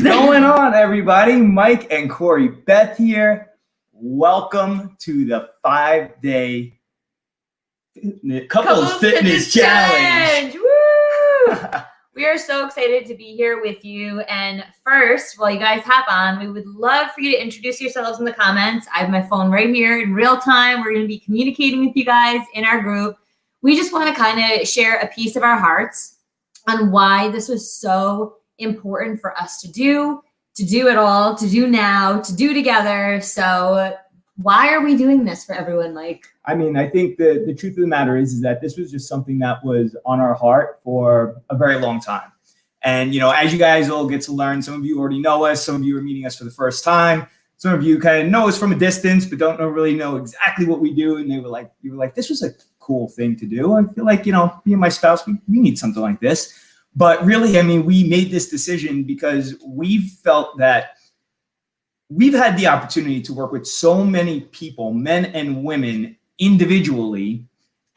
going on, everybody? Mike and Corey Beth here. Welcome to the 5-day Couples Fitness Challenge. Woo! We are so excited to be here with you. And first, while you guys hop on, we would love for you to introduce yourselves in the comments. I have my phone right here in real time. We're going to be communicating with you guys in our group. We just want to kind of share a piece of our hearts on why this was so important for us to do it all, to do now, to do together. So why are we doing this for everyone, Mike? I mean, I think the truth of the matter is that this was just something that was on our heart for a very long time. And, you know, as you guys all get to learn, some of you already know us, some of you are meeting us for the first time. Some of you kind of know us from a distance, but don't really know exactly what we do. And you were like, this was a cool thing to do. I feel like, you know, me and my spouse, we need something like this. But really, I mean, we made this decision because we felt that we've had the opportunity to work with so many people, men and women, individually,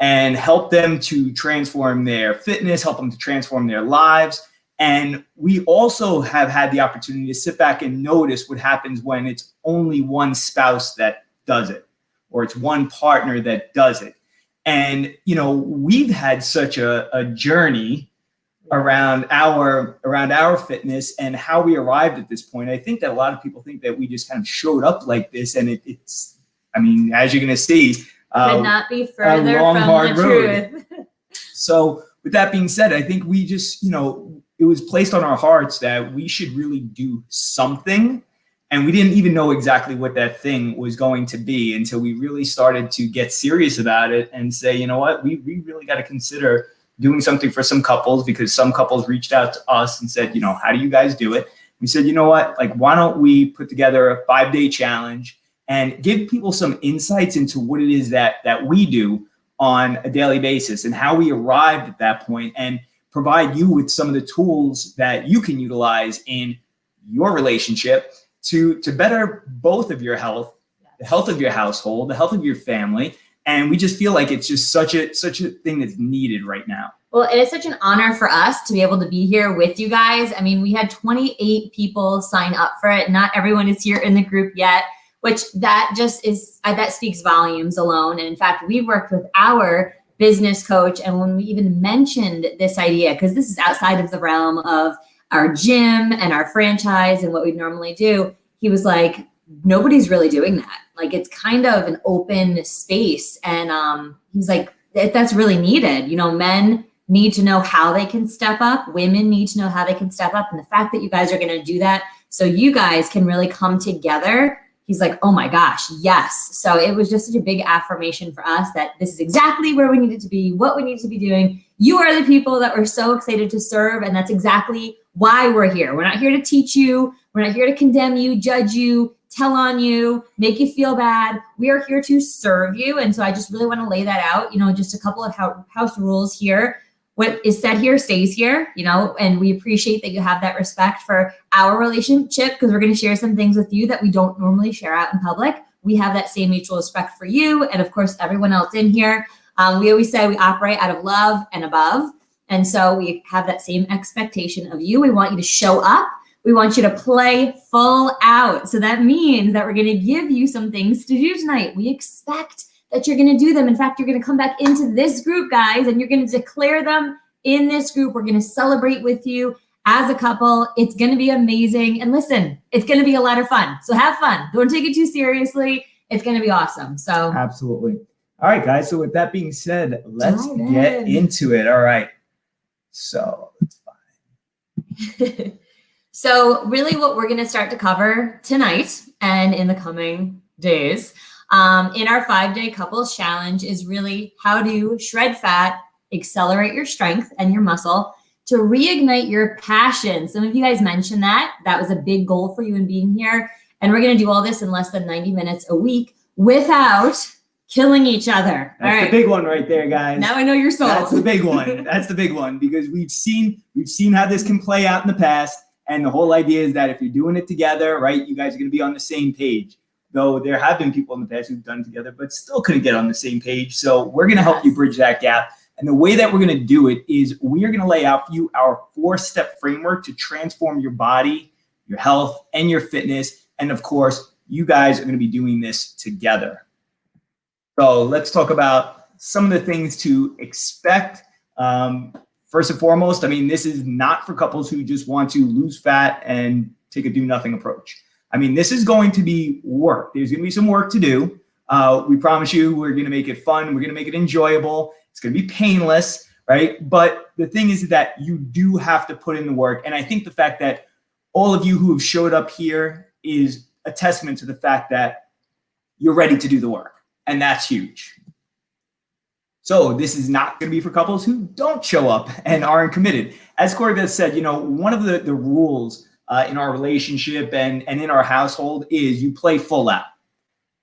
and help them to transform their fitness, help them to transform their lives. And we also have had the opportunity to sit back and notice what happens when it's only one spouse that does it, or it's one partner that does it. And, you know, we've had such a journey around our fitness and how we arrived at this point. I think that a lot of people think that we just kind of showed up like this, and it's, I mean, as you're going to see, could not be further from the truth. So with that being said, I think we just, you know, it was placed on our hearts that we should really do something. And we didn't even know exactly what that thing was going to be until we really started to get serious about it and say, you know what, we really got to consider doing something for some couples, because some couples reached out to us and said, you know, how do you guys do it? We said, you know what, like, why don't we put together a 5-day challenge and give people some insights into what it is that we do on a daily basis and how we arrived at that point, and provide you with some of the tools that you can utilize in your relationship to better both of your health, the health of your household, the health of your family. And we just feel like it's just such a thing that's needed right now. Well, it is such an honor for us to be able to be here with you guys. I mean, we had 28 people sign up for it. Not everyone is here in the group yet, which that just is, that speaks volumes alone. And in fact, we worked with our business coach. And when we even mentioned this idea, because this is outside of the realm of our gym and our franchise and what we normally do, he was like, nobody's really doing that. Like, it's kind of an open space. And he's like, that's really needed. You know, men need to know how they can step up. Women need to know how they can step up. And the fact that you guys are going to do that so you guys can really come together, he's like, oh my gosh, yes. So it was just such a big affirmation for us that this is exactly where we needed to be, what we need to be doing. You are the people that we're so excited to serve. And that's exactly why we're here. We're not here to teach you. We're not here to condemn you, judge you, tell on you, make you feel bad. We are here to serve you. And so I just really want to lay that out, you know, just a couple of house rules here. What is said here stays here, you know, and we appreciate that you have that respect for our relationship, because we're going to share some things with you that we don't normally share out in public. We have that same mutual respect for you. And of course, everyone else in here. We always say we operate out of love and above. And so we have that same expectation of you. We want you to show up. We want you to play full out. So that means that we're going to give you some things to do tonight. We expect that you're going to do them. In fact, you're going to come back into this group, guys, and you're going to declare them in this group. We're going to celebrate with you as a couple. It's going to be amazing. And listen, it's going to be a lot of fun. So have fun. Don't take it too seriously. It's going to be awesome. So absolutely. All right, guys. So with that being said, let's get into it. All right. So it's fine. So really what we're going to start to cover tonight and in the coming days in our 5-day couples challenge is really how to shred fat, accelerate your strength and your muscle, to reignite your passion. Some of you guys mentioned that. That was a big goal for you in being here. And we're going to do all this in less than 90 minutes a week without killing each other. That's the big one right there, guys. Now I know you're sold. That's the big one. That's the big one, because we've seen how this can play out in the past. And the whole idea is that if you're doing it together, right, you guys are going to be on the same page. Though there have been people in the past who've done it together, but still couldn't get on the same page. So we're going to help you bridge that gap. And the way that we're going to do it is we are going to lay out for you our 4-step framework to transform your body, your health, and your fitness. And of course, you guys are going to be doing this together. So let's talk about some of the things to expect. First and foremost, I mean, this is not for couples who just want to lose fat and take a do nothing approach. I mean, this is going to be work. There's going to be some work to do. We promise you we're going to make it fun. We're going to make it enjoyable. It's going to be painless, right? But the thing is that you do have to put in the work. And I think the fact that all of you who have showed up here is a testament to the fact that you're ready to do the work. And that's huge. So this is not going to be for couples who don't show up and aren't committed. As Corey said, you know, one of the rules in our relationship and in our household is you play full out.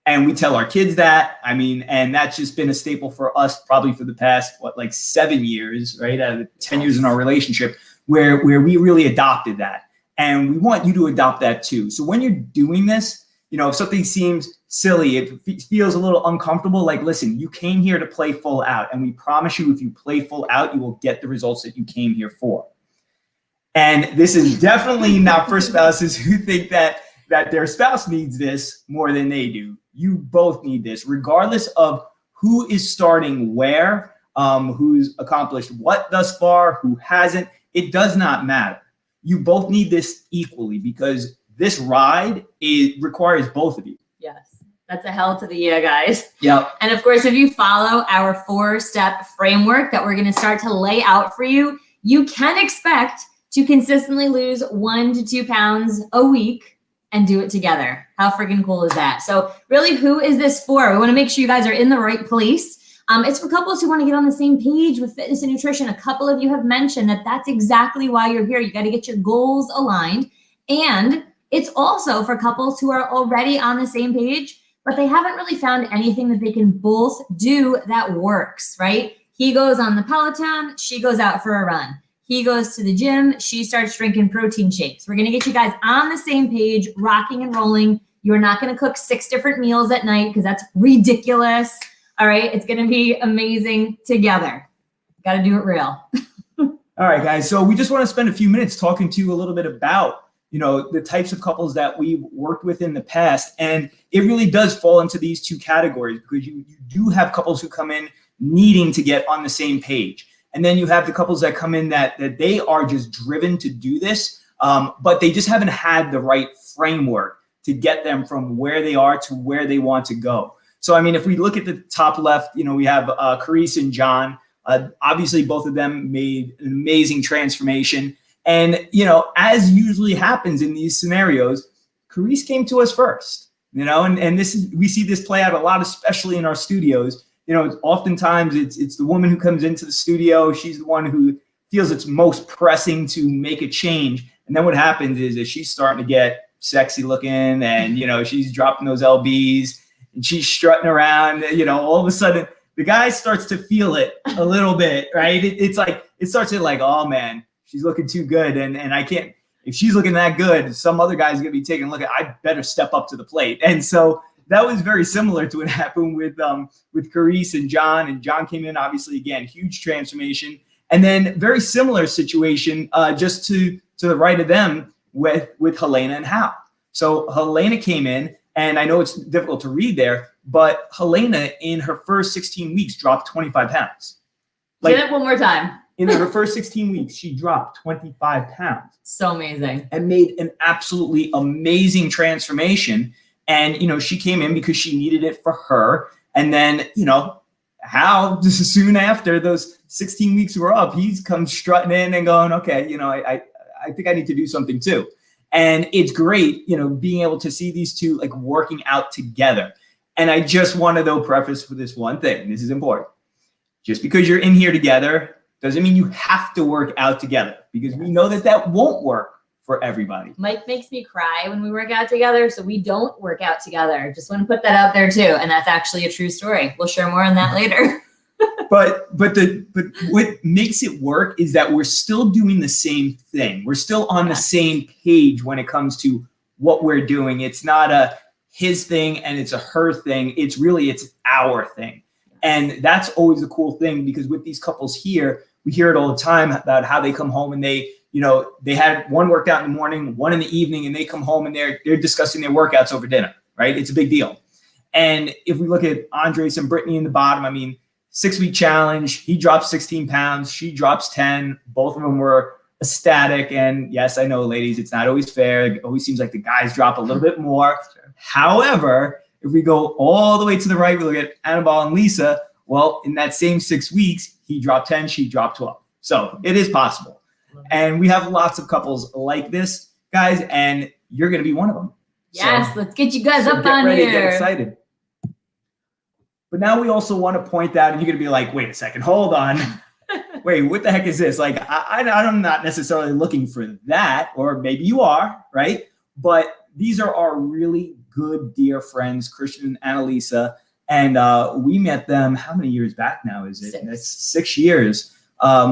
And we tell our kids that. I mean, and that's just been a staple for us probably for the past, 7 years, right? Out of the 10 years in our relationship where we really adopted that. And we want you to adopt that too. So when you're doing this, you know, if something seems silly, if it feels a little uncomfortable, like, listen, you came here to play full out. And we promise you, if you play full out, you will get the results that you came here for. And this is definitely not for spouses who think that their spouse needs this more than they do. You both need this, regardless of who is starting where, who's accomplished what thus far, who hasn't. It does not matter. You both need this equally because this ride, it requires both of you. Yes, that's a hell to the yeah, guys. Yeah. And of course, if you follow our 4-step framework that we're going to start to lay out for you, you can expect to consistently lose 1 to 2 pounds a week and do it together. How freaking cool is that? So really, who is this for? We want to make sure you guys are in the right place. It's for couples who want to get on the same page with fitness and nutrition. A couple of you have mentioned that that's exactly why you're here. You got to get your goals aligned. And it's also for couples who are already on the same page, but they haven't really found anything that they can both do that works, right? He goes on the Peloton, she goes out for a run. He goes to the gym, she starts drinking protein shakes. We're going to get you guys on the same page, rocking and rolling. You're not going to cook 6 different meals at night because that's ridiculous. All right. It's going to be amazing together. Got to do it real. All right, guys. So we just want to spend a few minutes talking to you a little bit about, you know, the types of couples that we've worked with in the past. And it really does fall into these 2 categories because you do have couples who come in needing to get on the same page. And then you have the couples that come in that they are just driven to do this, but they just haven't had the right framework to get them from where they are to where they want to go. So, I mean, if we look at the top left, you know, we have Carice and John. Obviously, both of them made an amazing transformation. And, you know, as usually happens in these scenarios, Carice came to us first, you know, and this is, we see this play out a lot, especially in our studios. You know, oftentimes it's the woman who comes into the studio. She's the one who feels it's most pressing to make a change. And then what happens is that she's starting to get sexy looking and, you know, she's dropping those LBs and she's strutting around, you know, all of a sudden the guy starts to feel it a little bit, right? It's like, it starts to like, oh man, she's looking too good. And I can't, if she's looking that good, some other guy's going to be taking a look at, I better step up to the plate. And so that was very similar to what happened with Carice and John. And John came in, obviously, again, huge transformation. And then very similar situation just to the right of them with Helena and Hal. So Helena came in, and I know it's difficult to read there, but Helena in her first 16 weeks dropped 25 pounds. Say that one more time. In her first 16 weeks, she dropped 25 pounds. So amazing. And made an absolutely amazing transformation. And, you know, she came in because she needed it for her. And then, you know, Hal, just soon after those 16 weeks were up, he's come strutting in and going, okay, you know, I think I need to do something too. And it's great, you know, being able to see these two like working out together. And I just want to, though, preface with this one thing. This is important. Just because you're in here together doesn't mean you have to work out together, because we know that won't work for everybody. Mike makes me cry when we work out together, so we don't work out together. Just want to put that out there too, and that's actually a true story. We'll share more on that later. but what makes it work is that we're still doing the same thing. We're still on the same page when it comes to what we're doing. It's not a his thing and it's a her thing. It's our thing. And that's always a cool thing, because with these couples here, we hear it all the time about how they come home and they had one workout in the morning, one in the evening, and they come home and they're discussing their workouts over dinner, right? It's a big deal. And if we look at Andres and Brittany in the bottom, I mean, 6-week challenge, he drops 16 pounds, she drops 10. Both of them were ecstatic. And yes, I know, ladies, it's not always fair. It always seems like the guys drop a little bit more. However, if we go all the way to the right, we look at Annabelle and Lisa. Well, in that same 6 weeks, he dropped 10, she dropped 12. So it is possible. And we have lots of couples like this, guys, and you're going to be one of them. Yes, so, let's get you guys up get on ready, here. Get excited. But now we also want to point out, and you're going to be like, wait a second, hold on. Wait, what the heck is this? Like, I'm not necessarily looking for that, or maybe you are, right? But these are our really good, dear friends, Christian and Annalisa. And we met them, how many years back now is it? 6. That's 6 years.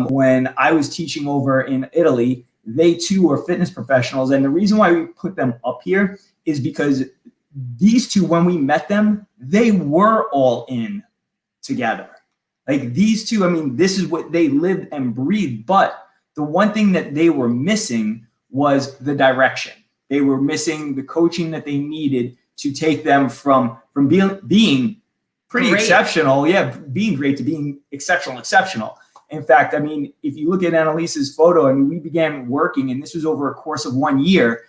When I was teaching over in Italy, they too were fitness professionals. And the reason why we put them up here is because these two, when we met them, they were all in together. Like these two, I mean, this is what they lived and breathed. But the one thing that they were missing was the direction. They were missing the coaching that they needed to take them from being pretty great. Exceptional. Yeah, being great to being exceptional. In fact, I mean, if you look at Annalisa's photo, I mean, we began working, and this was over a course of 1 year.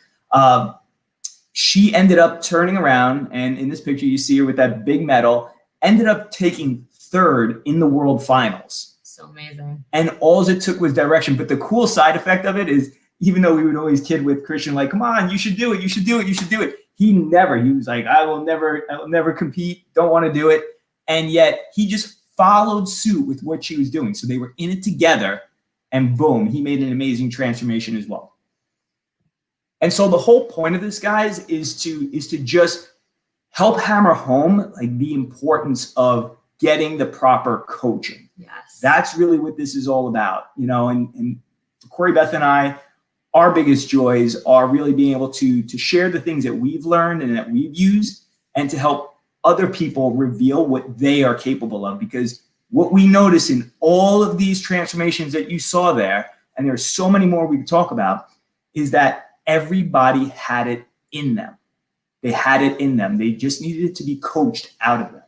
She ended up turning around, and in this picture, you see her with that big medal, ended up taking 3rd in the world finals. So amazing. And all it took was direction. But the cool side effect of it is, even though we would always kid with Christian, like, come on, you should do it. He was like, I will never compete. Don't want to do it. And yet he just followed suit with what she was doing. So they were in it together, and boom, he made an amazing transformation as well. And so the whole point of this, guys, is to just help hammer home like the importance of getting the proper coaching. Yes. That's really what this is all about, and Corey, Beth, and I, our biggest joys are really being able to share the things that we've learned and that we've used, and to help other people reveal what they are capable of. Because what we notice in all of these transformations that you saw there, and there's so many more we could talk about, is that everybody had it in them. They had it in them. They just needed it to be coached out of them.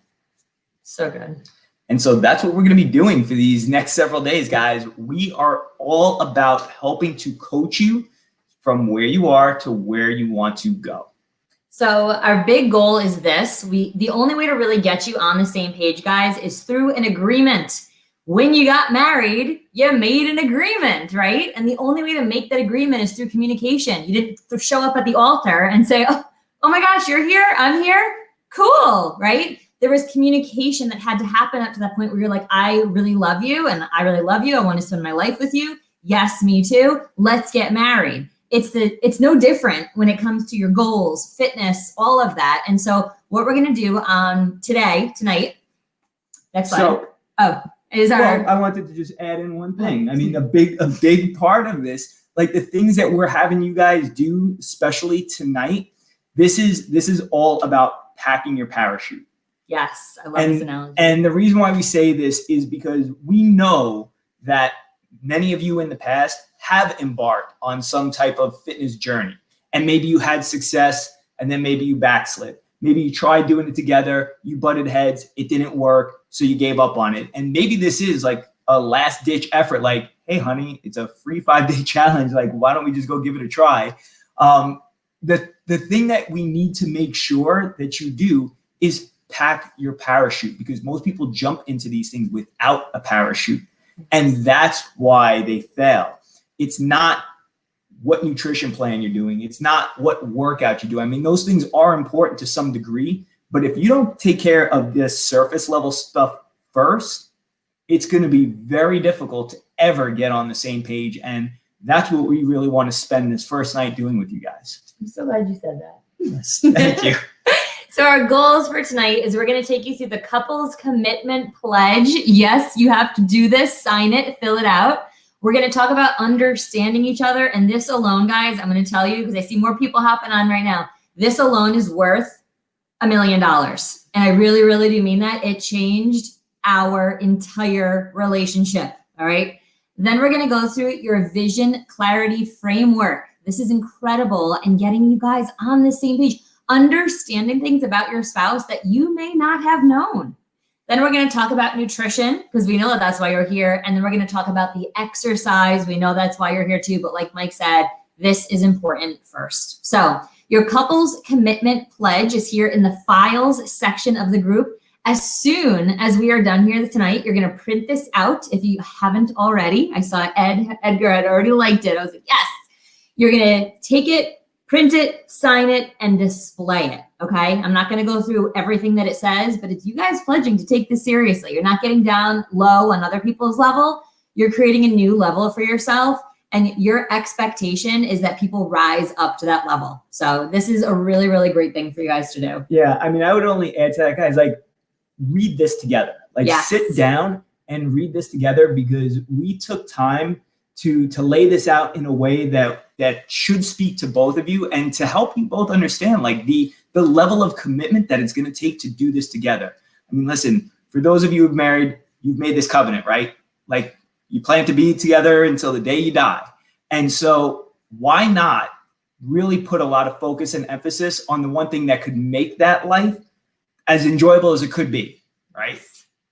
So good. And so that's what we're going to be doing for these next several days, guys. We are all about helping to coach you from where you are to where you want to go. So our big goal is this. The only way to really get you on the same page, guys, is through an agreement. When you got married, you made an agreement, right? And the only way to make that agreement is through communication. You didn't show up at the altar and say, oh my gosh, you're here, I'm here, cool, right? There was communication that had to happen up to that point where you're like, I really love you, and I really love you. I want to spend my life with you. Yes, me too. Let's get married. It's no different when it comes to your goals, fitness, all of that. And so what we're going to do tonight, next slide. I wanted to just add in one thing. I mean, a big part of this, like the things that we're having you guys do, especially tonight, this is all about packing your parachute. Yes, I love this analogy. And the reason why we say this is because we know that many of you in the past have embarked on some type of fitness journey. And maybe you had success, and then maybe you backslid. Maybe you tried doing it together, you butted heads, it didn't work, so you gave up on it. And maybe this is like a last ditch effort, like, hey, honey, it's a free 5-day challenge. Like, why don't we just go give it a try? The thing that we need to make sure that you do is pack your parachute, because most people jump into these things without a parachute. And that's why they fail. It's not what nutrition plan you're doing. It's not what workout you do. I mean, those things are important to some degree, but if you don't take care of this surface level stuff first, it's going to be very difficult to ever get on the same page. And that's what we really want to spend this first night doing with you guys. I'm so glad you said that. Yes, thank you. So our goals for tonight is we're going to take you through the couples commitment pledge. Yes, you have to do this, sign it, fill it out. We're going to talk about understanding each other. And this alone, guys, I'm going to tell you, because I see more people hopping on right now, this alone is worth $1 million. And I really, really do mean that. It changed our entire relationship. All right. Then we're going to go through your vision clarity framework. This is incredible and getting you guys on the same page, understanding things about your spouse that you may not have known. Then we're going to talk about nutrition because we know that that's why you're here. And then we're going to talk about the exercise. We know that's why you're here too. But like Mike said, this is important first. So your couple's commitment pledge is here in the files section of the group. As soon as we are done here tonight, you're going to print this out if you haven't already. I saw Edgar had already liked it. I was like, yes. You're going to take it, print it, sign it, and display it, okay? I'm not going to go through everything that it says, but it's you guys pledging to take this seriously. You're not getting down low on other people's level. You're creating a new level for yourself, and your expectation is that people rise up to that level. So this is a really, really great thing for you guys to do. Yeah, I mean, I would only add to that, guys, like, read this together. Like, Yes. sit down and read this together because we took time to lay this out in a way that should speak to both of you and to help you both understand like the level of commitment that it's going to take to do this together. I mean, listen, for those of you who've married, you've made this covenant, right? Like you plan to be together until the day you die. And so why not really put a lot of focus and emphasis on the one thing that could make that life as enjoyable as it could be, right?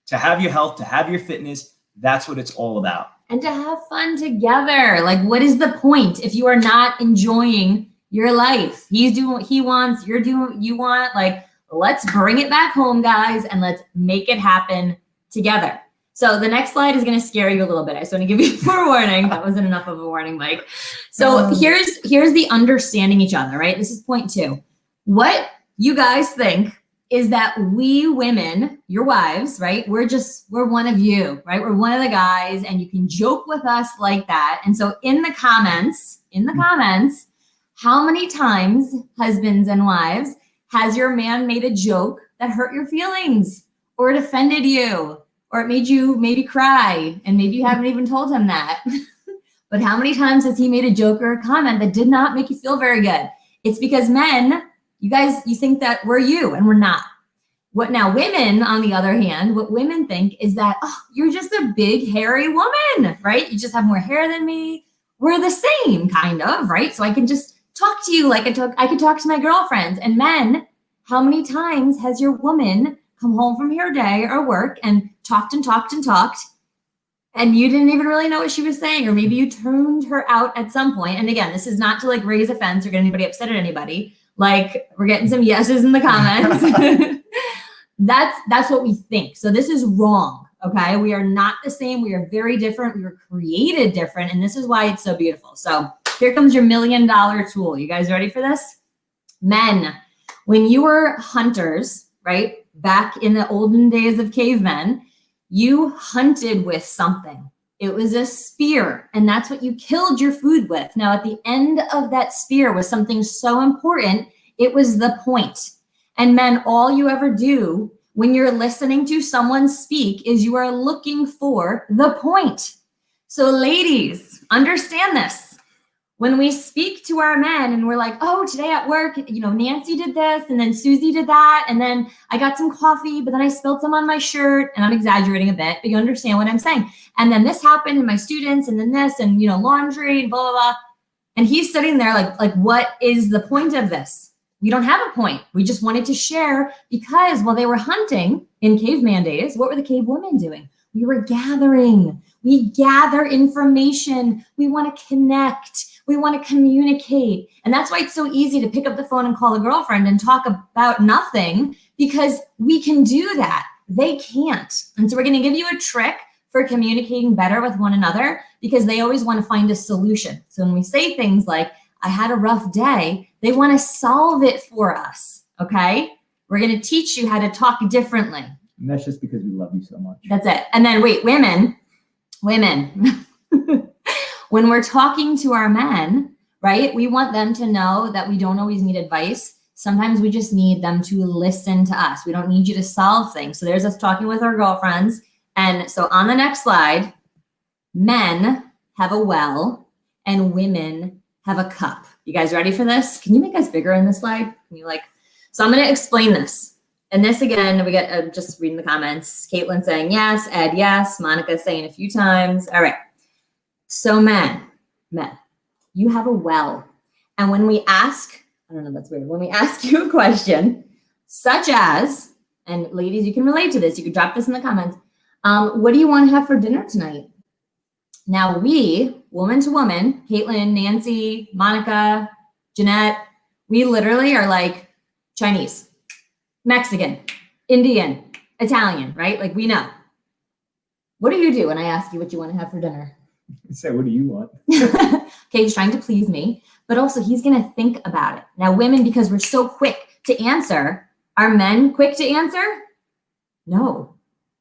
To have your health, to have your fitness, that's what it's all about. And to have fun together. Like, what is the point if you are not enjoying your life? He's doing what he wants. You're doing what you want. Like, let's bring it back home, guys, and let's make it happen together. So the next slide is going to scare you a little bit. I just want to give you a forewarning. That wasn't enough of a warning, Mike. So here's the understanding each other, right? This is point 2. What you guys think is that we women, your wives, right? We're one of you, right? We're one of the guys, and you can joke with us like that. And so in the comments, how many times, husbands and wives, has your man made a joke that hurt your feelings or it offended you or it made you maybe cry and maybe you haven't even told him that? But how many times has he made a joke or a comment that did not make you feel very good? It's because men, you guys, you think that we're you and we're not. What now women, on the other hand, what women think is that, oh, you're just a big, hairy woman, right? You just have more hair than me. We're the same kind of, right? So I can just talk to you like I could talk to my girlfriends. And men, how many times has your woman come home from her day or work and talked and talked and talked, and you didn't even really know what she was saying, or maybe you tuned her out at some point. And again, this is not to like raise offense or get anybody upset at anybody. Like, we're getting some yeses in the comments. That's what we think. So this is wrong. Okay. We are not the same. We are very different. We were created different. And this is why it's so beautiful. So here comes your $1 million tool. You guys ready for this? Men, when you were hunters, right? Back in the olden days of cavemen, you hunted with something. It was a spear, and that's what you killed your food with. Now, at the end of that spear was something so important. It was the point. And men, all you ever do when you're listening to someone speak is you are looking for the point. So ladies, understand this. When we speak to our men and we're like, oh, today at work, Nancy did this, and then Susie did that, and then I got some coffee, but then I spilled some on my shirt, and I'm exaggerating a bit, but you understand what I'm saying. And then this happened in my students, and then this, and laundry, and blah, blah, blah. And he's sitting there like, what is the point of this? We don't have a point. We just wanted to share because while they were hunting in caveman days, what were the cave women doing? We were gathering. We gather information. We want to connect. We want to communicate. And that's why it's so easy to pick up the phone and call a girlfriend and talk about nothing, because we can do that. They can't. And so we're going to give you a trick for communicating better with one another, because they always want to find a solution. So when we say things like, I had a rough day, they want to solve it for us. Okay. We're going to teach you how to talk differently. And that's just because we love you so much. That's it. And then wait, women, when we're talking to our men, right, we want them to know that we don't always need advice. Sometimes we just need them to listen to us. We don't need you to solve things. So there's us talking with our girlfriends. And so on the next slide, men have a well and women have a cup. You guys ready for this? Can you make us bigger in this slide? So I'm going to explain this. And this again, we get just reading the comments. Caitlin saying yes, Ed yes, Monica saying a few times. All right. So men, you have a well. And when we ask, I don't know, that's weird. When we ask you a question, such as, and ladies, you can relate to this, you can drop this in the comments. What do you want to have for dinner tonight? Now we, woman to woman, Caitlin, Nancy, Monica, Jeanette, we literally are like Chinese, Mexican, Indian, Italian, right? Like we know. What do you do when I ask you what you want to have for dinner? Say, what do you want? Okay, he's trying to please me, but also he's going to think about it. Now, women, because we're so quick to answer, are men quick to answer? No,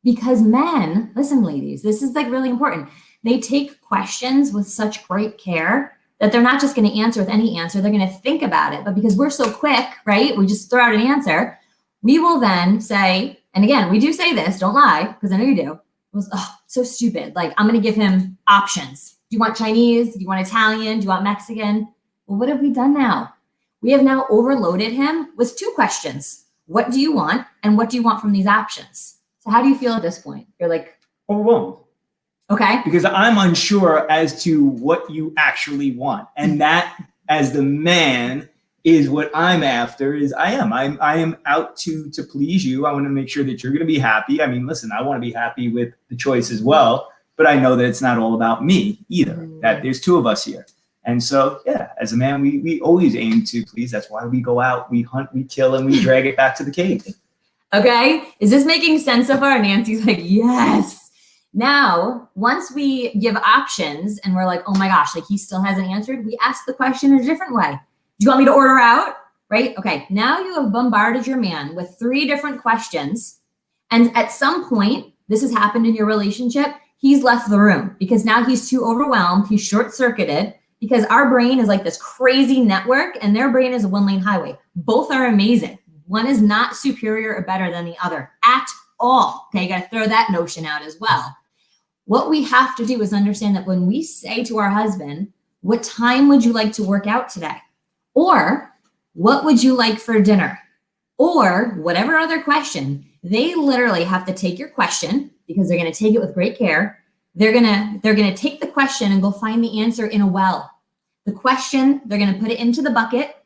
because men, listen, ladies, this is like really important. They take questions with such great care that they're not just going to answer with any answer. They're going to think about it. But because we're so quick, right? We just throw out an answer. We will then say, and again, we do say this, don't lie, because I know you do. It was so stupid. Like, I'm going to give him options. Do you want Chinese? Do you want Italian? Do you want Mexican? Well, what have we done now? We have now overloaded him with two questions. What do you want? And what do you want from these options? So how do you feel at this point? You're like, overwhelmed. Okay. Because I'm unsure as to what you actually want. And that, as the man, is what I'm after. I am out to please you. I want to make sure that you're going to be happy. I mean, listen, I want to be happy with the choice as well, but I know that it's not all about me either, that there's two of us here. And so, yeah, as a man, we always aim to please. That's why we go out, we hunt, we kill, and we drag it back to the cave. Okay. Is this making sense so far? Nancy's like, yes. Now, once we give options and we're like, oh my gosh, like he still hasn't answered, we ask the question in a different way. Do you want me to order out? Right? Okay. Now you have bombarded your man with 3 different questions. And at some point, this has happened in your relationship, he's left the room because now he's too overwhelmed. He's short-circuited because our brain is like this crazy network and their brain is a 1-lane highway. Both are amazing. One is not superior or better than the other at all. Okay. You got to throw that notion out as well. What we have to do is understand that when we say to our husband, what time would you like to work out today? Or what would you like for dinner? Or whatever other question, they literally have to take your question because they're going to take it with great care. They're going to take the question and go find the answer in a well. The question, they're going to put it into the bucket.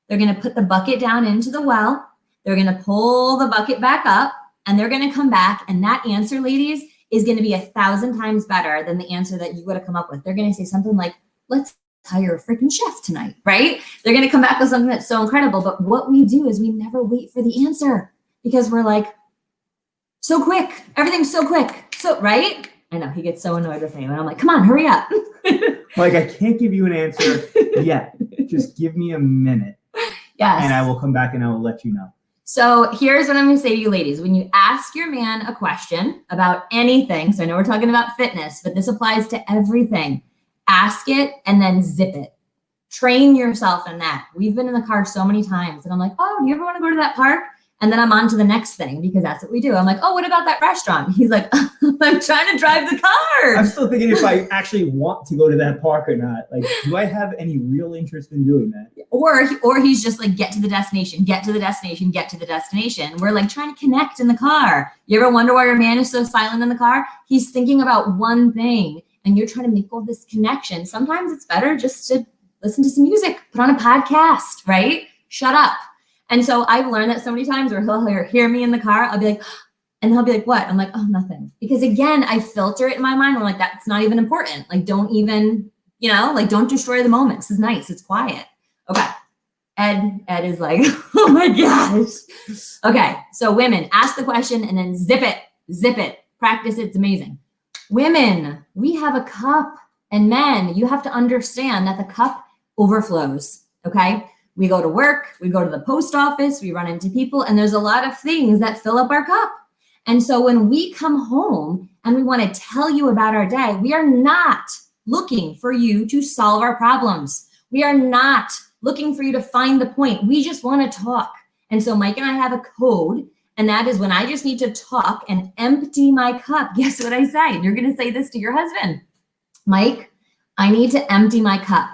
They're going to put the bucket down into the well. They're going to pull the bucket back up and they're going to come back. And that answer, ladies, is going to be 1,000 times better than the answer that you would have come up with. They're going to say something like, let's hire a freaking chef tonight, right? They're going to come back with something that's so incredible. But what we do is we never wait for the answer because we're like, so quick. Everything's so quick. So, right? I know he gets so annoyed with me. And I'm like, come on, hurry up. Like, I can't give you an answer yet. Just give me a minute. Yes. And I will come back and I will let you know. So here's what I'm going to say to you ladies. When you ask your man a question about anything, so I know we're talking about fitness, but this applies to everything. Ask it and then zip it. Train yourself in that. We've been in the car so many times and I'm like, oh, do you ever want to go to that park? And then I'm on to the next thing because that's what we do. I'm like, oh, what about that restaurant? He's like, I'm trying to drive the car. I'm still thinking if I actually want to go to that park or not. Like, do I have any real interest in doing that? Or he's just like, get to the destination, get to the destination, get to the destination. We're like trying to connect in the car. You ever wonder why your man is so silent in the car? He's thinking about one thing and you're trying to make all this connection. Sometimes it's better just to listen to some music, put on a podcast, right? Shut up. And so I've learned that so many times where he'll hear me in the car, I'll be like, and he'll be like, what? I'm like, oh, nothing. Because again, I filter it in my mind. I'm like, that's not even important. Like, don't even, like don't destroy the moment. This is nice. It's quiet. Okay. Ed is like, oh my gosh. Okay. So women, ask the question and then zip it, practice it. It's amazing. Women, we have a cup, and men, you have to understand that the cup overflows. Okay. We go to work, we go to the post office, we run into people, and there's a lot of things that fill up our cup. And so when we come home and we want to tell you about our day, we are not looking for you to solve our problems. We are not looking for you to find the point. We just want to talk. And so Mike and I have a code, and that is when I just need to talk and empty my cup. Guess what I say? And you're going to say this to your husband. Mike, I need to empty my cup.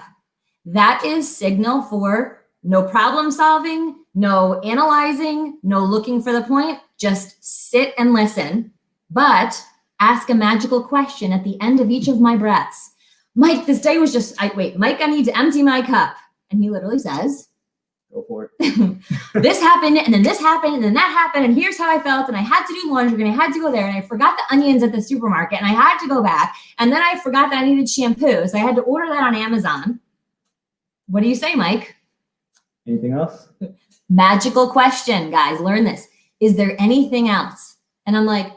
That is signal for no problem solving, no analyzing, no looking for the point. Just sit and listen, but ask a magical question at the end of each of my breaths. Mike, this day was just, Mike, I need to empty my cup. And he literally says, Go for it. this happened, and then this happened, and then that happened, and here's how I felt, and I had to do laundry, and I had to go there, and I forgot the onions at the supermarket, and I had to go back, and then I forgot that I needed shampoo, so I had to order that on Amazon. What do you say, Mike? Anything else? Magical question, guys. Learn this. Is there anything else? And I'm like,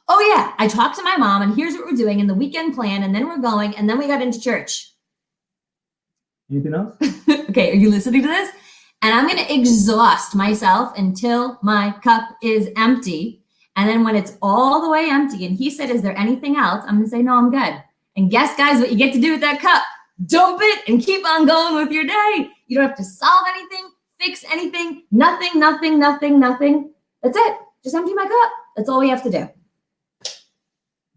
oh yeah, I talked to my mom, and here's what we're doing, and the weekend plan, and then we're going, and then we got into church. Anything else? Okay, are you listening to this? And I'm going to exhaust myself until my cup is empty. And then when it's all the way empty, and he said, is there anything else? I'm going to say, no, I'm good. And guess, guys, what you get to do with that cup? Dump it and keep on going with your day. You don't have to solve anything, fix anything, nothing. That's it. Just empty my cup. That's all we have to do.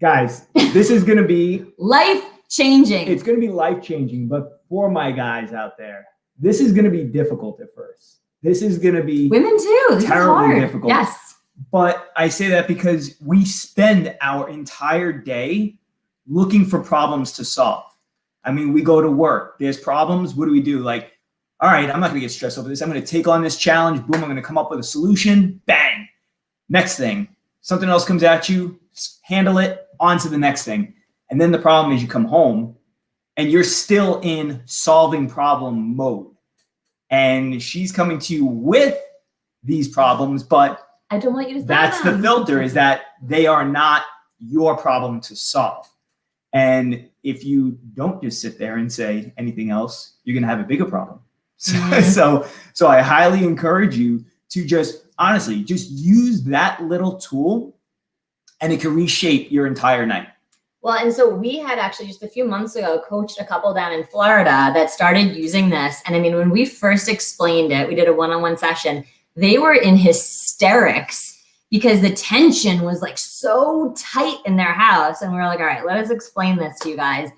Guys, this is going to be life-changing. It's going to be life-changing, but for my guys out there, this is going to be difficult at first. This is going to be women too. This terribly difficult. Yes. But I say that because we spend our entire day looking for problems to solve. I mean, we go to work. There's problems. What do? Like, all right, I'm not going to get stressed over this. I'm going to take on this challenge. Boom, I'm going to come up with a solution. Bang. Next thing, something else comes at you. Handle it. On to the next thing. And then the problem is you come home and you're still in solving problem mode. And she's coming to you with these problems, but I don't want you to solve that's them. the filter, is that they are not your problem to solve. And if you don't just sit there and say anything else, you're going to have a bigger problem. So I highly encourage you to just honestly just use that little tool, and it can reshape your entire night. Well, and so we had actually just a few months ago coached a couple down in Florida that started using this. And I mean, when we first explained it, we did a one-on-one session, they were in hysterics because the tension was like so tight in their house. And we were like, all right, let us explain this to you guys.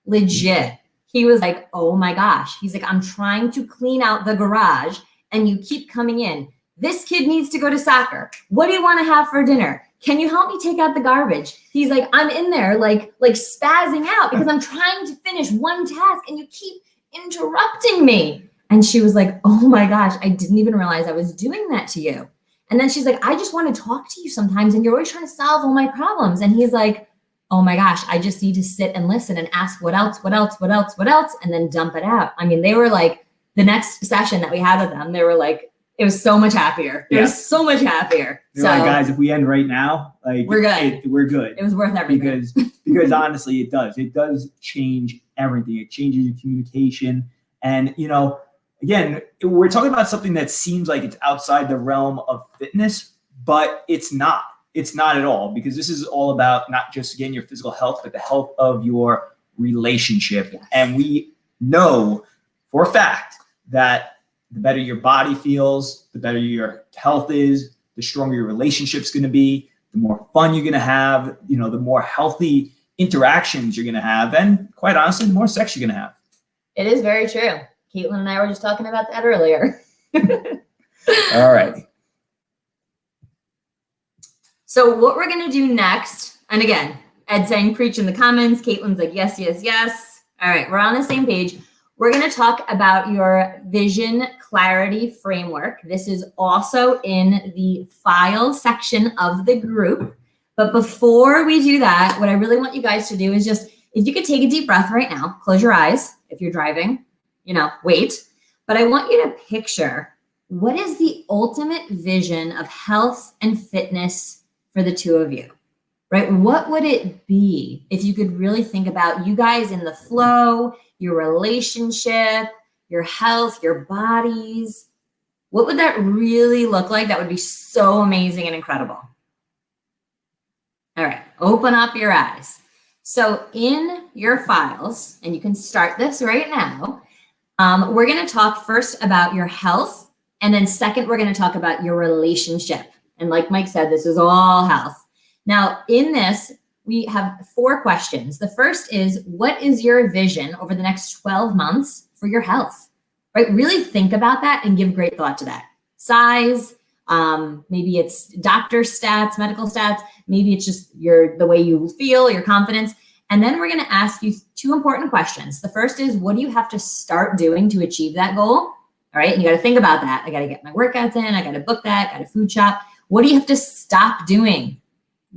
Legit. He was like, oh my gosh. He's like, I'm trying to clean out the garage and you keep coming in. This kid needs to go to soccer. What do you want to have for dinner? Can you help me take out the garbage? He's like, I'm in there like spazzing out because I'm trying to finish one task and you keep interrupting me. And she was like, oh my gosh, I didn't even realize I was doing that to you. And then she's like, I just want to talk to you sometimes and you're always trying to solve all my problems. And he's like, oh my gosh, I just need to sit and listen and ask what else, and then dump it out. I mean, they were like, the next session that we had with them, they were like, it was so much happier. It was so much happier. So like, guys, if we end right now, like we're good. We're good. It was worth everything. Because honestly, it does. It does change everything. It changes your communication. And, you know, again, we're talking about something that seems like it's outside the realm of fitness, but it's not. It's not at all, because this is all about not just, again, your physical health, but the health of your relationship. Yes. And we know for a fact that the better your body feels, the better your health is, the stronger your relationship's going to be, the more fun you're going to have, you know, the more healthy interactions you're going to have, and quite honestly, the more sex you're going to have. It is very true. Caitlin and I were just talking about that earlier. All right. So what we're going to do next, and again, Ed saying preach in the comments, Caitlin's like, yes, yes, yes. All right, we're on the same page. We're going to talk about your vision clarity framework. This is also in the file section of the group. But before we do that, what I really want you guys to do is just, if you could take a deep breath right now, close your eyes. If you're driving, you know, wait. But I want you to picture, what is the ultimate vision of health and fitness for the two of you, right? What would it be if you could really think about you guys in the flow, your relationship, your health, your bodies? What would that really look like? That would be so amazing and incredible. All right, open up your eyes. So in your files, and you can start this right now, we're going to talk first about your health, and then second, we're going to talk about your relationship. And like Mike said, this is all health. Now, in this, we have 4 questions. The first is, what is your vision over the next 12 months for your health? Right? Really think about that and give great thought to that. Size, maybe it's doctor stats, medical stats, maybe it's just the way you feel, your confidence. And then we're going to ask you 2 important questions. The first is, what do you have to start doing to achieve that goal? All right. And you got to think about that. I got to get my workouts in. I got to book that. Got to food shop. What do you have to stop doing?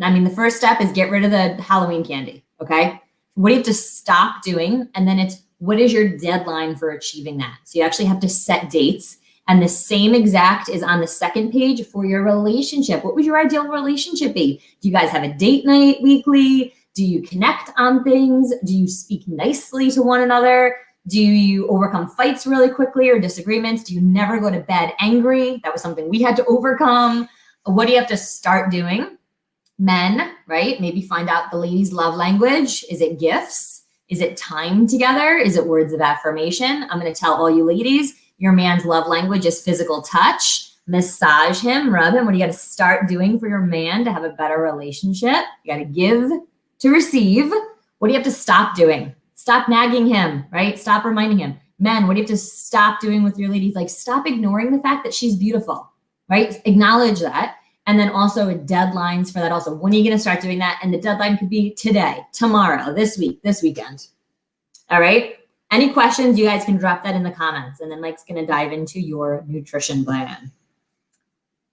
I mean, the first step is get rid of the Halloween candy. Okay. What do you have to stop doing? And then it's, what is your deadline for achieving that? So you actually have to set dates. And the same exact is on the second page for your relationship. What would your ideal relationship be? Do you guys have a date night weekly? Do you connect on things? Do you speak nicely to one another? Do you overcome fights really quickly or disagreements? Do you never go to bed angry? That was something we had to overcome. What do you have to start doing? Men, right? Maybe find out the ladies' love language. Is it gifts? Is it time together? Is it words of affirmation? I'm going to tell all you ladies, your man's love language is physical touch. Massage him, rub him. What do you got to start doing for your man to have a better relationship? You got to give to receive. What do you have to stop doing? Stop nagging him, right? Stop reminding him. Men, what do you have to stop doing with your ladies? Like, stop ignoring the fact that she's beautiful, right? Acknowledge that. And then also deadlines for that also. When are you going to start doing that? And the deadline could be today, tomorrow, this week, this weekend. All right. Any questions, you guys can drop that in the comments. And then Mike's going to dive into your nutrition plan.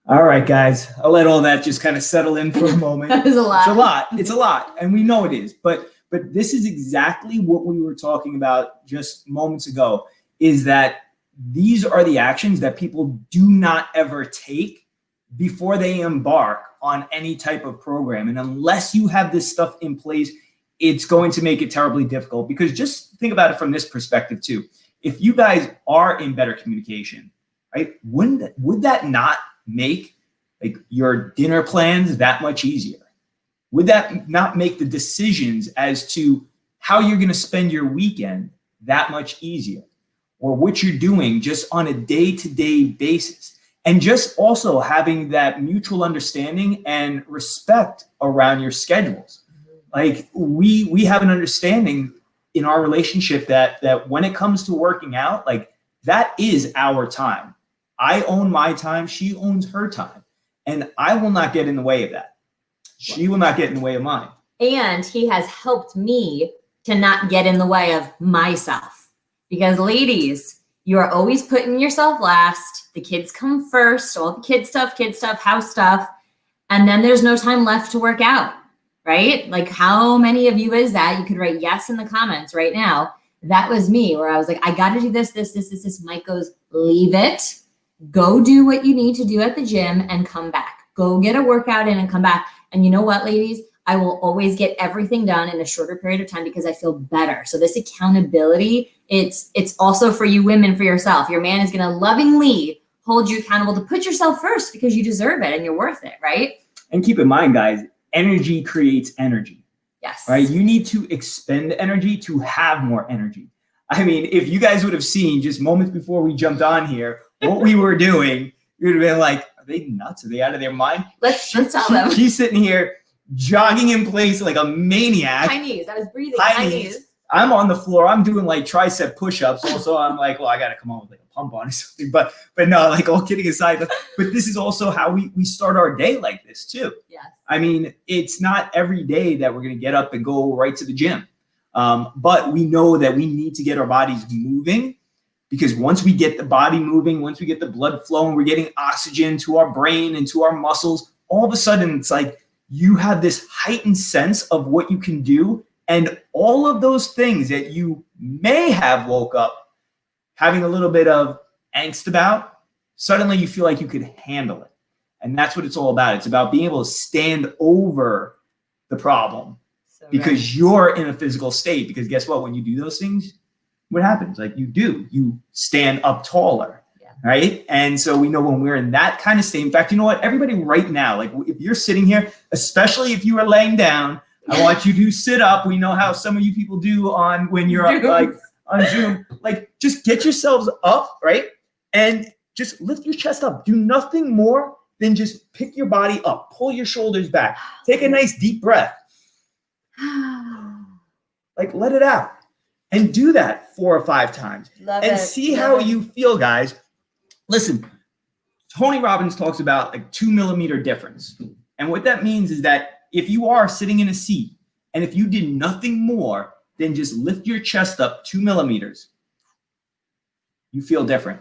All right, guys. I'll let all that just kind of settle in for a moment. That was a lot. It's a lot. It's a lot. And we know it is. But this is exactly what we were talking about just moments ago, is that these are the actions that people do not ever take before they embark on any type of program. And unless you have this stuff in place, it's going to make it terribly difficult. Because just think about it from this perspective too. If you guys are in better communication, right, would that not make like your dinner plans that much easier? Would that not make the decisions as to how you're going to spend your weekend that much easier? Or what you're doing just on a day-to-day basis? And just also having that mutual understanding and respect around your schedules. Like we have an understanding in our relationship that when it comes to working out, like that is our time. I own my time. She owns her time. And I will not get in the way of that. She will not get in the way of mine. And he has helped me to not get in the way of myself. Because ladies, you are always putting yourself last. The kids come first, all the kid stuff, house stuff. And then there's no time left to work out, right? Like how many of you is that? You could write yes in the comments right now. That was me where I was like, I got to do this. Mike goes, leave it. Go do what you need to do at the gym and come back. Go get a workout in and come back. And you know what, ladies? I will always get everything done in a shorter period of time because I feel better. So this accountability, it's also for you women, for yourself. Your man is going to lovingly hold you accountable to put yourself first because you deserve it and you're worth it, right? And keep in mind, guys, energy creates energy. Yes. Right? You need to expend energy to have more energy. I mean, if you guys would have seen just moments before we jumped on here, what we were doing, you would have been like, are they nuts? Are they out of their mind? Let's tell them. She's sitting here jogging in place like a maniac. High knees. I was breathing. High knees. I'm on the floor. I'm doing like tricep push-ups. Also, I'm like, well, I got to come on with like a pump on or something. But no, like all kidding aside. But this is also how we start our day like this too. Yes. I mean, it's not every day that we're going to get up and go right to the gym. But we know that we need to get our bodies moving, because once we get the body moving, once we get the blood flowing, we're getting oxygen to our brain and to our muscles. All of a sudden, it's like you have this heightened sense of what you can do. And all of those things that you may have woke up having a little bit of angst about, suddenly you feel like you could handle it. And that's what it's all about. It's about being able to stand over the problem because you're in a physical state. Because guess what? When you do those things, what happens? Like you stand up taller, right? And so we know when we're in that kind of state. In fact, you know what? Everybody right now, like if you're sitting here, especially if you are laying down, I want you to sit up. We know how some of you people do when you're up, like on Zoom. Like just get yourselves up, right? And just lift your chest up. Do nothing more than just pick your body up. Pull your shoulders back. Take a nice deep breath. Like let it out. And do that 4 or 5 times. See how you feel, guys. Listen, Tony Robbins talks about like 2 millimeter difference. And what that means is that if you are sitting in a seat And if you did nothing more than just lift your chest up 2 millimeters, you feel different.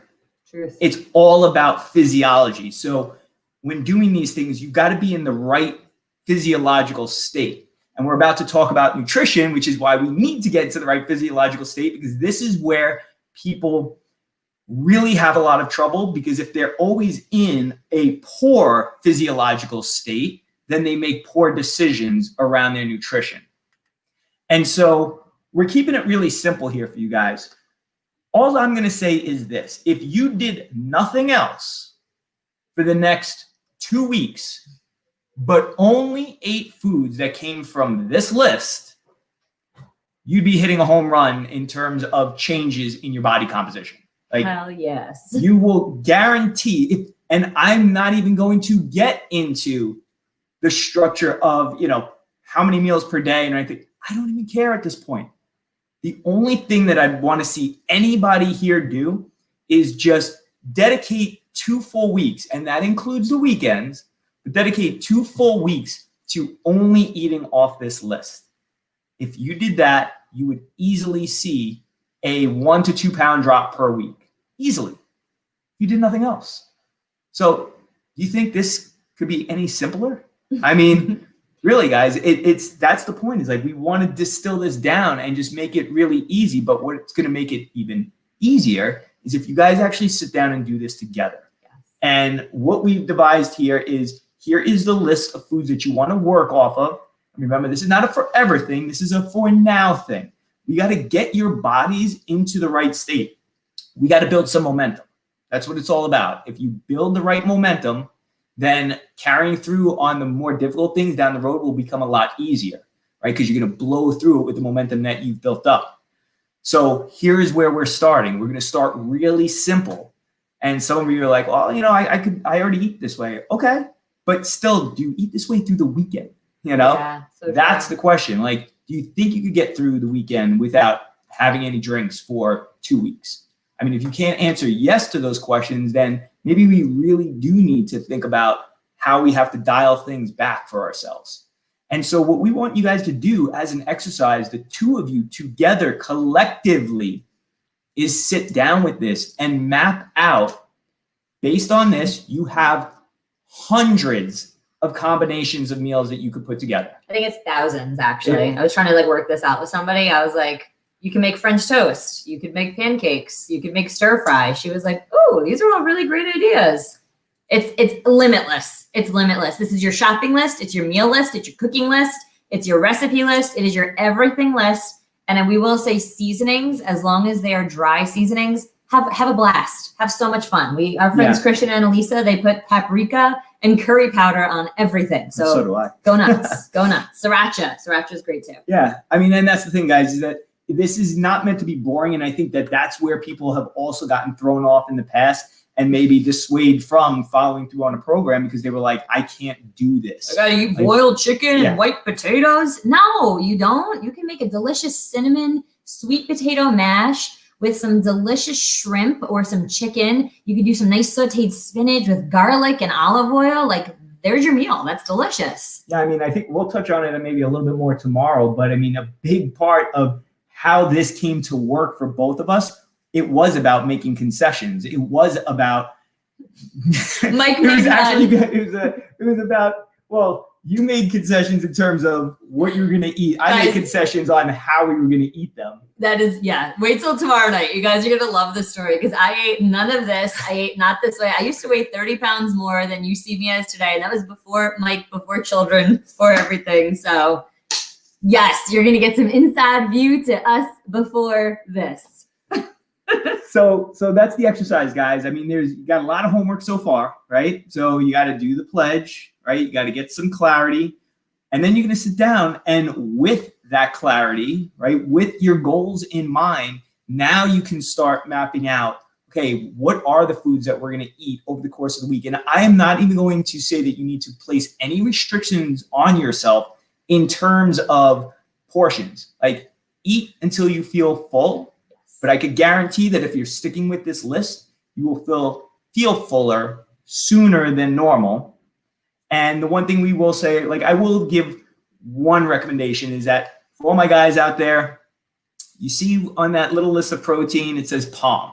Truth. It's all about physiology. So when doing these things, you've got to be in the right physiological state. And we're about to talk about nutrition, which is why we need to get to the right physiological state, because this is where people really have a lot of trouble, because if they're always in a poor physiological state, then they make poor decisions around their nutrition. And so we're keeping it really simple here for you guys. All I'm going to say is this: if you did nothing else for the next 2 weeks, but only ate foods that came from this list, you'd be hitting a home run in terms of changes in your body composition. Like, hell yes. You will guarantee, and I'm not even going to get into the structure of, how many meals per day and everything. I don't even care at this point. The only thing that I'd want to see anybody here do is just dedicate 2 full weeks, and that includes the weekends, but dedicate 2 full weeks to only eating off this list. If you did that, you would easily see a 1 to 2 pound drop per week. Easily. You did nothing else. So do you think this could be any simpler? I mean, really, guys, that's the point. Is like, we want to distill this down and just make it really easy. But what's going to make it even easier is if you guys actually sit down and do this together. Yes. And what we've devised here is the list of foods that you want to work off of. Remember, this is not a forever thing. This is a for now thing. We got to get your bodies into the right state. We got to build some momentum. That's what it's all about. If you build the right momentum, then carrying through on the more difficult things down the road will become a lot easier, right? Because you're going to blow through it with the momentum that you've built up. So here's where we're starting. We're going to start really simple. And some of you are like, well, I already eat this way. Okay. But still, do you eat this way through the weekend? Yeah, so that's the question. Like, do you think you could get through the weekend without having any drinks for 2 weeks? I mean, if you can't answer yes to those questions, then maybe we really do need to think about how we have to dial things back for ourselves. And so what we want you guys to do as an exercise, the 2 of you together collectively, is sit down with this and map out, based on this, you have hundreds of combinations of meals that you could put together. I think it's thousands, actually. I was trying to work this out with somebody. I was like, you can make French toast. You could make pancakes. You could make stir fry. She was like, oh, these are all really great ideas. It's limitless. It's limitless. This is your shopping list. It's your meal list. It's your cooking list. It's your recipe list. It is your everything list. And then we will say seasonings, as long as they are dry seasonings, have a blast. Have so much fun. Our friends Christian and Elisa, they put paprika and curry powder on everything. So do I. Go nuts. Go nuts. Sriracha is great too. Yeah. I mean, and that's the thing, guys, is that this is not meant to be boring. And I think that that's where people have also gotten thrown off in the past and maybe dissuaded from following through on a program, because they were like, I can't do this. I gotta eat boiled chicken and white potatoes. No, you don't. You can make a delicious cinnamon sweet potato mash with some delicious shrimp or some chicken. You could do some nice sauteed spinach with garlic and olive oil. There's your meal. That's delicious. Yeah, I mean, I think we'll touch on it maybe a little bit more tomorrow. But I mean, a big part of how this came to work for both of us, it was about making concessions. It was about Mike it was about, well, you made concessions in terms of what you were going to eat. I made concessions on how we were going to eat them. That is, yeah. Wait till tomorrow night. You guys are going to love this story, because I ate none of this. I ate not this way. I used to weigh 30 pounds more than you see me as today. And that was before Mike, before children, before everything. So yes, you're going to get some inside view to us before this. So that's the exercise, guys. I mean, you got a lot of homework so far, right? So you got to do the pledge, right? You got to get some clarity. And then you're going to sit down, and with that clarity, right, with your goals in mind, now you can start mapping out, okay, what are the foods that we're going to eat over the course of the week? And I am not even going to say that you need to place any restrictions on yourself in terms of portions. Like, eat until you feel full. But I could guarantee that if you're sticking with this list, you will feel fuller sooner than normal. And the one thing we will say, I will give one recommendation is that for all my guys out there, you see on that little list of protein, it says POM,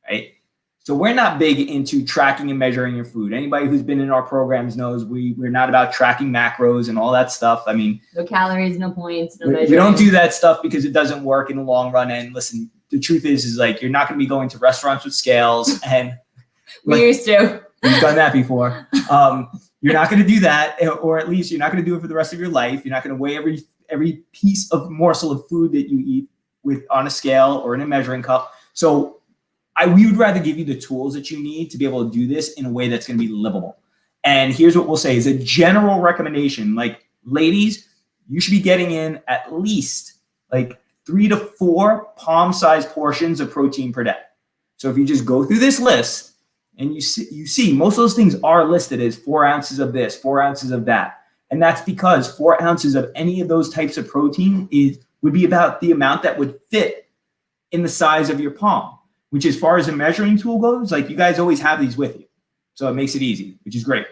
right? So we're not big into tracking and measuring your food. Anybody who's been in our programs knows we're not about tracking macros and all that stuff. I mean, no calories, no points, no we don't do that stuff because it doesn't work in the long run. And listen, the truth is like you're not going to be going to restaurants with scales. And we used to. We've done that before. You're not going to do that, or at least you're not going to do it for the rest of your life. You're not going to weigh every piece of morsel of food that you eat on a scale or in a measuring cup. So we would rather give you the tools that you need to be able to do this in a way that's going to be livable. And here's what we'll say is a general recommendation. Like, ladies, you should be getting in at least like 3 to 4 palm-sized portions of protein per day. So if you just go through this list and you see most of those things are listed as 4 ounces of this, 4 ounces of that. And that's because 4 ounces of any of those types of protein would be about the amount that would fit in the size of your palm, which as far as a measuring tool goes, like you guys always have these with you. So it makes it easy, which is great,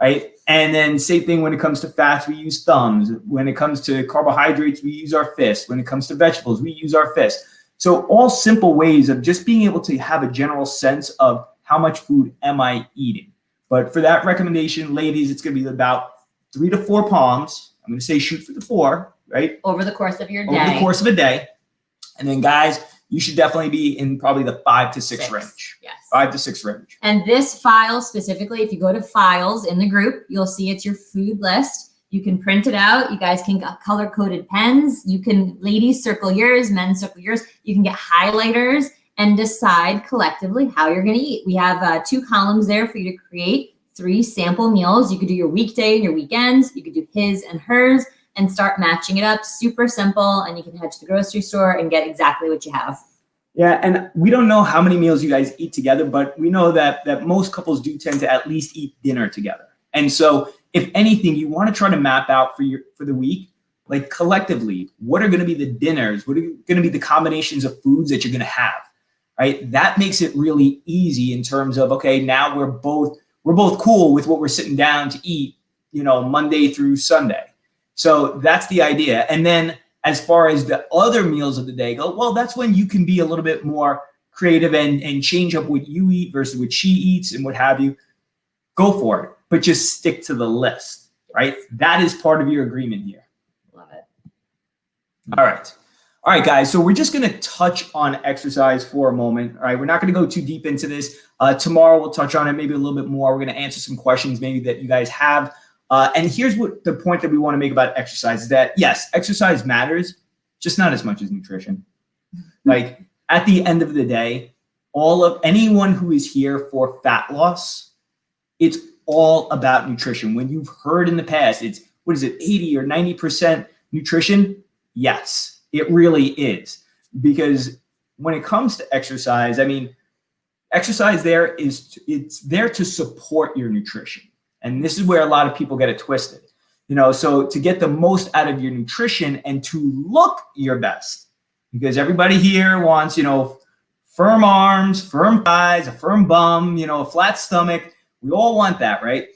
right? And then same thing when it comes to fats, we use thumbs. When it comes to carbohydrates, we use our fists. When it comes to vegetables, we use our fists. So all simple ways of just being able to have a general sense of how much food am I eating. But for that recommendation, ladies, it's going to be about 3 to 4 palms. I'm going to say shoot for the 4, right? Over the course of your day. Over the course of a day. And then guys, you should definitely be in probably the 5 to 6 range. Yes. 5 to 6 range. And this file specifically, if you go to files in the group, you'll see it's your food list. You can print it out. You guys can get color-coded pens. You can, ladies, circle yours, men circle yours. You can get highlighters and decide collectively how you're going to eat. We have 2 columns there for you to create 3 sample meals. You could do your weekday and your weekends. You could do his and hers and start matching it up. Super simple. And you can head to the grocery store and get exactly what you have. Yeah, and we don't know how many meals you guys eat together, but we know that most couples do tend to at least eat dinner together. And so if anything, you want to try to map out for the week, like collectively, what are going to be the dinners? What are going to be the combinations of foods that you're going to have, right? That makes it really easy in terms of, okay, now we're both cool with what we're sitting down to eat, Monday through Sunday. So that's the idea. And then as far as the other meals of the day go, well, that's when you can be a little bit more creative and change up what you eat versus what she eats and what have you. Go for it, but just stick to the list, right? That is part of your agreement here. Love it. All right, guys. So we're just going to touch on exercise for a moment. All right. We're not going to go too deep into this. Tomorrow we'll touch on it maybe a little bit more. We're going to answer some questions maybe that you guys have. And here's what the point that we want to make about exercise is that, yes, exercise matters, just not as much as nutrition. Like at the end of the day, anyone who is here for fat loss, it's all about nutrition. When you've heard in the past, it's, 80 or 90% nutrition? Yes, it really is. Because when it comes to exercise, I mean, exercise it's there to support your nutrition. And this is where a lot of people get it twisted. So to get the most out of your nutrition and to look your best, because everybody here wants, firm arms, firm thighs, a firm bum, a flat stomach. We all want that, right?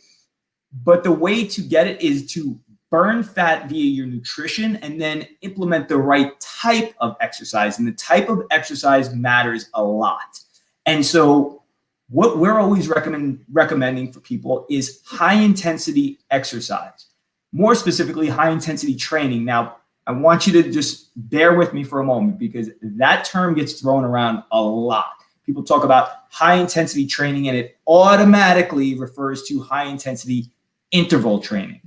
But the way to get it is to burn fat via your nutrition and then implement the right type of exercise. And the type of exercise matters a lot. And so what we're always recommending for people is high intensity exercise, more specifically high intensity training. Now, I want you to just bear with me for a moment because that term gets thrown around a lot. People talk about high intensity training and it automatically refers to high intensity interval training.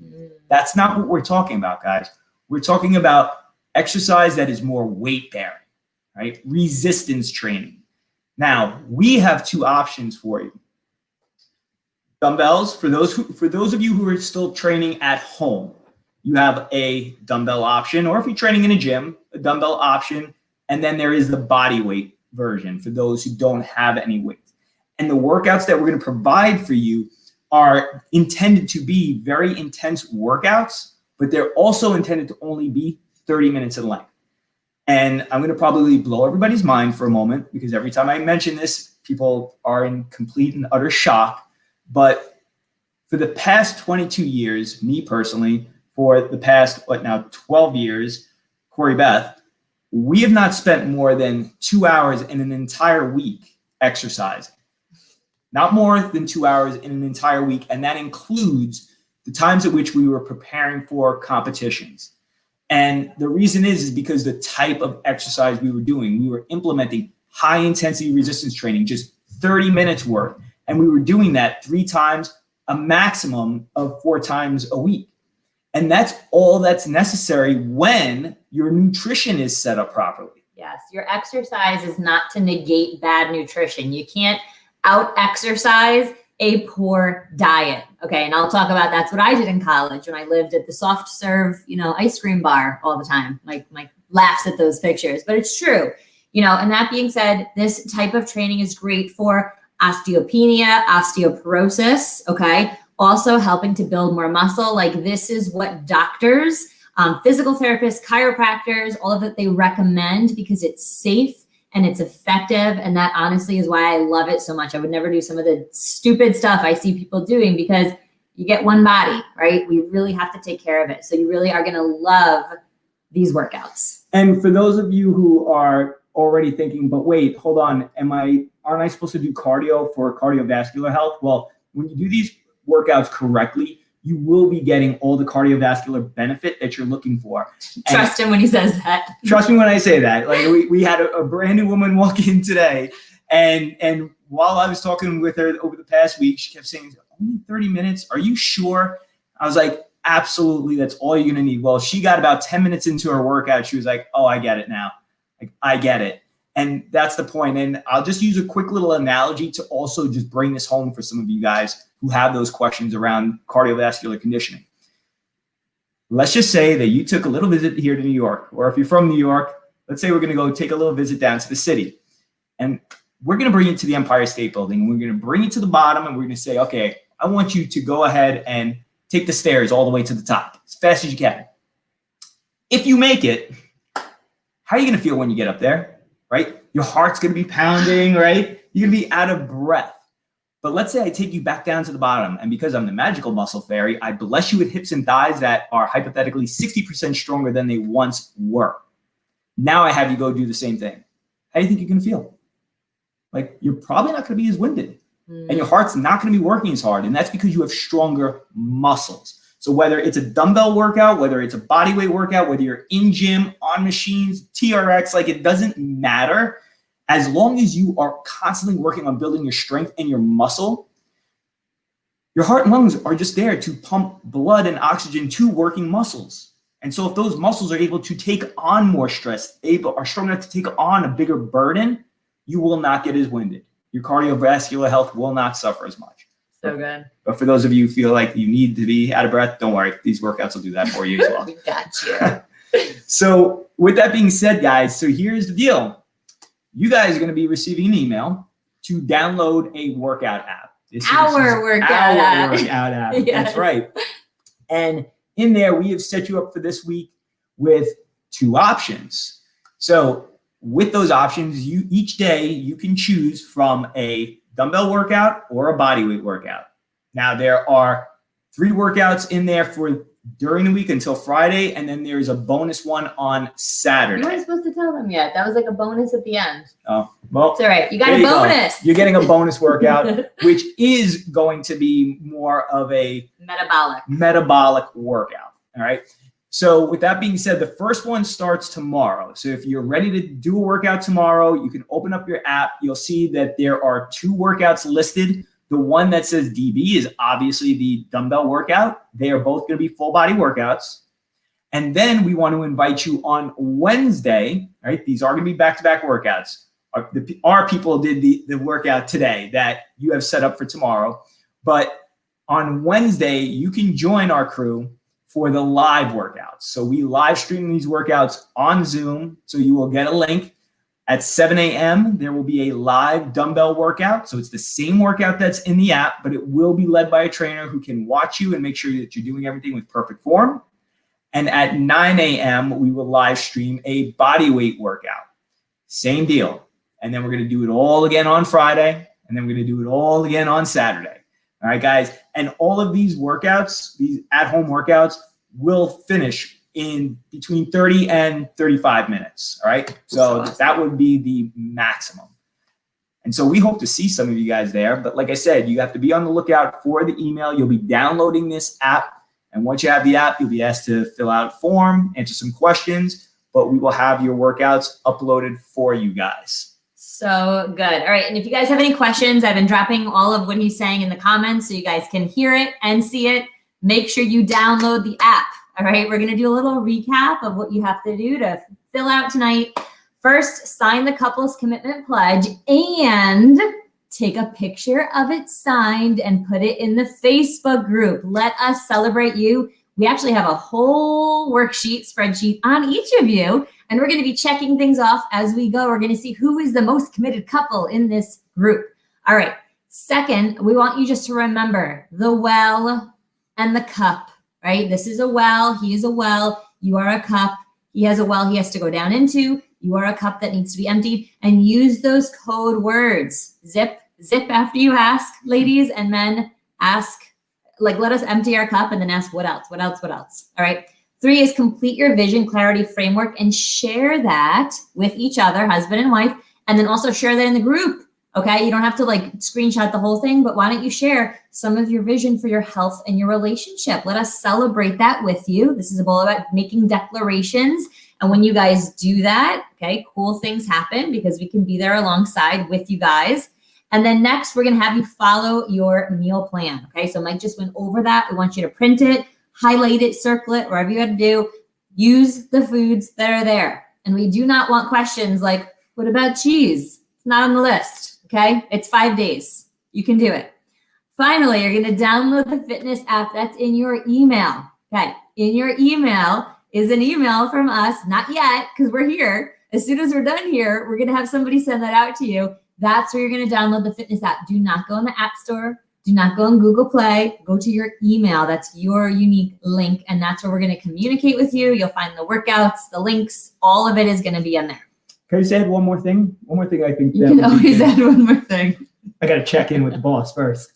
That's not what we're talking about, guys. We're talking about exercise that is more weight bearing, right? Resistance training. Now, we have 2 options for you. Dumbbells, for those of you who are still training at home, you have a dumbbell option, or if you're training in a gym, a dumbbell option, and then there is the body weight version for those who don't have any weight. And the workouts that we're going to provide for you are intended to be very intense workouts, but they're also intended to only be 30 minutes in length. And I'm going to probably blow everybody's mind for a moment because every time I mention this, people are in complete and utter shock. But for the past 22 years, me personally, for the past, 12 years, Corey Beth, we have not spent more than 2 hours in an entire week exercising. Not more than 2 hours in an entire week. And that includes the times at which we were preparing for competitions. And the reason is because the type of exercise we were doing, we were implementing high intensity resistance training, just 30 minutes worth. And we were doing that 3 times, a maximum of 4 times a week. And that's all that's necessary when your nutrition is set up properly. Yes, your exercise is not to negate bad nutrition. You can't out-exercise a poor diet. Okay, and I'll talk about that's what I did in college when I lived at the soft serve, ice cream bar all the time. Mike laughs at those pictures, but it's true. And that being said, this type of training is great for osteopenia, osteoporosis, okay? Also helping to build more muscle. Like this is what doctors, physical therapists, chiropractors, all of it, they recommend because it's safe and it's effective. And that honestly is why I love it so much. I would never do some of the stupid stuff I see people doing because you get one body, right? We really have to take care of it. So you really are going to love these workouts. And for those of you who are already thinking, but wait, hold on, aren't I supposed to do cardio for cardiovascular health? Well, when you do these workouts correctly, you will be getting all the cardiovascular benefit that you're looking for. Trust him when he says that. Trust me when I say that. Like we had a brand new woman walk in today, and while I was talking with her over the past week, she kept saying, only 30 minutes? Are you sure? I was like, absolutely, that's all you're gonna need. Well, she got about 10 minutes into her workout. She was like, oh, I get it now. Like, I get it. And that's the point. And I'll just use a quick little analogy to also just bring this home for some of you guys who have those questions around cardiovascular conditioning. Let's just say that you took a little visit here to New York, or if you're from New York, let's say we're going to go take a little visit down to the city. And we're going to bring you to the Empire State Building. And we're going to bring you to the bottom and we're going to say, okay, I want you to go ahead and take the stairs all the way to the top as fast as you can. If you make it, how are you going to feel when you get up there, right? Your heart's going to be pounding, right? You're going to be out of breath. But let's say I take you back down to the bottom, and because I'm the magical muscle fairy, I bless you with hips and thighs that are hypothetically 60% stronger than they once were. Now I have you go do the same thing. How do you think you're going to feel? Like you're probably not going to be as winded, and your heart's not going to be working as hard, and that's because you have stronger muscles. So whether it's a dumbbell workout, whether it's a body weight workout, whether you're in gym, on machines, TRX, like it doesn't matter. As long as you are constantly working on building your strength and your muscle, your heart and lungs are just there to pump blood and oxygen to working muscles. And so if those muscles are able to take on more stress, are strong enough to take on a bigger burden, you will not get as winded. Your cardiovascular health will not suffer as much. So good. But for those of you who feel like you need to be out of breath, don't worry. These workouts will do that for you as well. We got you. So with that being said, guys, so here's the deal. You guys are going to be receiving an email to download a workout app. Our workout app. Yes. That's right. And in there, we have set you up for this week with 2 options. So with those options, each day you can choose from a dumbbell workout or a body weight workout. Now there are 3 workouts in there for during the week until Friday, and then there's a bonus one on Saturday. You weren't supposed to tell them yet. That was like a bonus at the end. Oh, well. It's all right. You got a bonus. You're getting a bonus workout, which is going to be more of a metabolic workout. All right. So with that being said, the first one starts tomorrow. So if you're ready to do a workout tomorrow, you can open up your app. You'll see that there are 2 workouts listed. The one that says DB is obviously the dumbbell workout. They are both going to be full body workouts. And then we want to invite you on Wednesday, right? These are going to be back-to-back workouts. Our people did the workout today that you have set up for tomorrow. But on Wednesday, you can join our crew for the live workouts. So we live stream these workouts on Zoom. So you will get a link. At 7 a.m., there will be a live dumbbell workout. So it's the same workout that's in the app, but it will be led by a trainer who can watch you and make sure that you're doing everything with perfect form. And at 9 a.m., we will live stream a body weight workout. Same deal. And then we're going to do it all again on Friday. And then we're going to do it all again on Saturday. All right, guys. And all of these workouts, these at-home workouts, will finish in between 30 and 35 minutes. All right. So that would be the maximum. And so we hope to see some of you guys there. But like I said, you have to be on the lookout for the email. You'll be downloading this app. And once you have the app, you'll be asked to fill out a form, answer some questions, but we will have your workouts uploaded for you guys. So good. All right. And if you guys have any questions, I've been dropping all of what he's saying in the comments so you guys can hear it and see it. Make sure you download the app. All right. We're going to do a little recap of what you have to do to fill out tonight. First, sign the couples commitment pledge and take a picture of it signed and put it in the Facebook group. Let us celebrate you. We actually have a whole spreadsheet on each of you, and we're going to be checking things off as we go. We're going to see who is the most committed couple in this group. All right. Second, we want you just to remember the well and the cup, right? This is a well. He is a well. You are a cup. He has a well he has to go down into. You are a cup that needs to be emptied, and use those code words. Zip after you ask, ladies and men, ask, like, let us empty our cup and then ask what else. All right. 3 is complete your vision clarity framework and share that with each other, husband and wife, and then also share that in the group. Okay. You don't have to like screenshot the whole thing, but why don't you share some of your vision for your health and your relationship? Let us celebrate that with you. This is all about making declarations. And when you guys do that, okay, cool things happen because we can be there alongside with you guys. And then next, we're going to have you follow your meal plan. Okay, so Mike just went over that. We want you to print it, highlight it, circle it, wherever you got to do. Use the foods that are there. And we do not want questions like, what about cheese? It's not on the list. Okay, it's 5 days. You can do it. Finally, you're going to download the fitness app that's in your email. Okay, in your email is an email from us, not yet, because we're here. As soon as we're done here, we're going to have somebody send that out to you. That's where you're going to download the fitness app. Do not go in the App Store. Do not go in Google Play. Go to your email. That's your unique link, and that's where we're going to communicate with you. You'll find the workouts, the links. All of it is going to be in there. Can I just add one more thing? One more thing I think. You can always add one more thing. I got to check in with the boss first.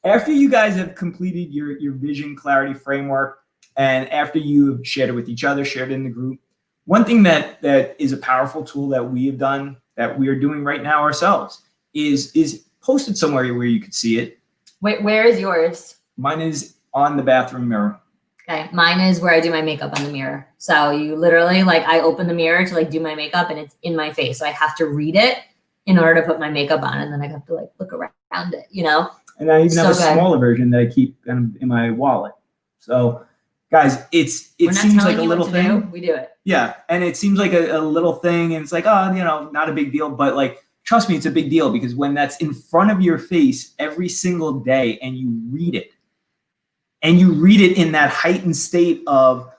After you guys have completed your vision clarity framework, and after you've shared it with each other, shared it in the group, one thing that is a powerful tool that we have done, that we are doing right now ourselves, is posted somewhere where you could see it. Wait, where is yours? Mine is on the bathroom mirror. Okay, mine is where I do my makeup on the mirror. So you literally, like, I open the mirror to like do my makeup and it's in my face. So I have to read it in order to put my makeup on, and then I have to like look around it, you know? And I even have a smaller version that I keep in my wallet. So guys, it seems like a little thing. We do it. Yeah, and it seems like a little thing, and it's like, oh, you know, not a big deal. But like, trust me, it's a big deal, because when that's in front of your face every single day and you read it, in that heightened state of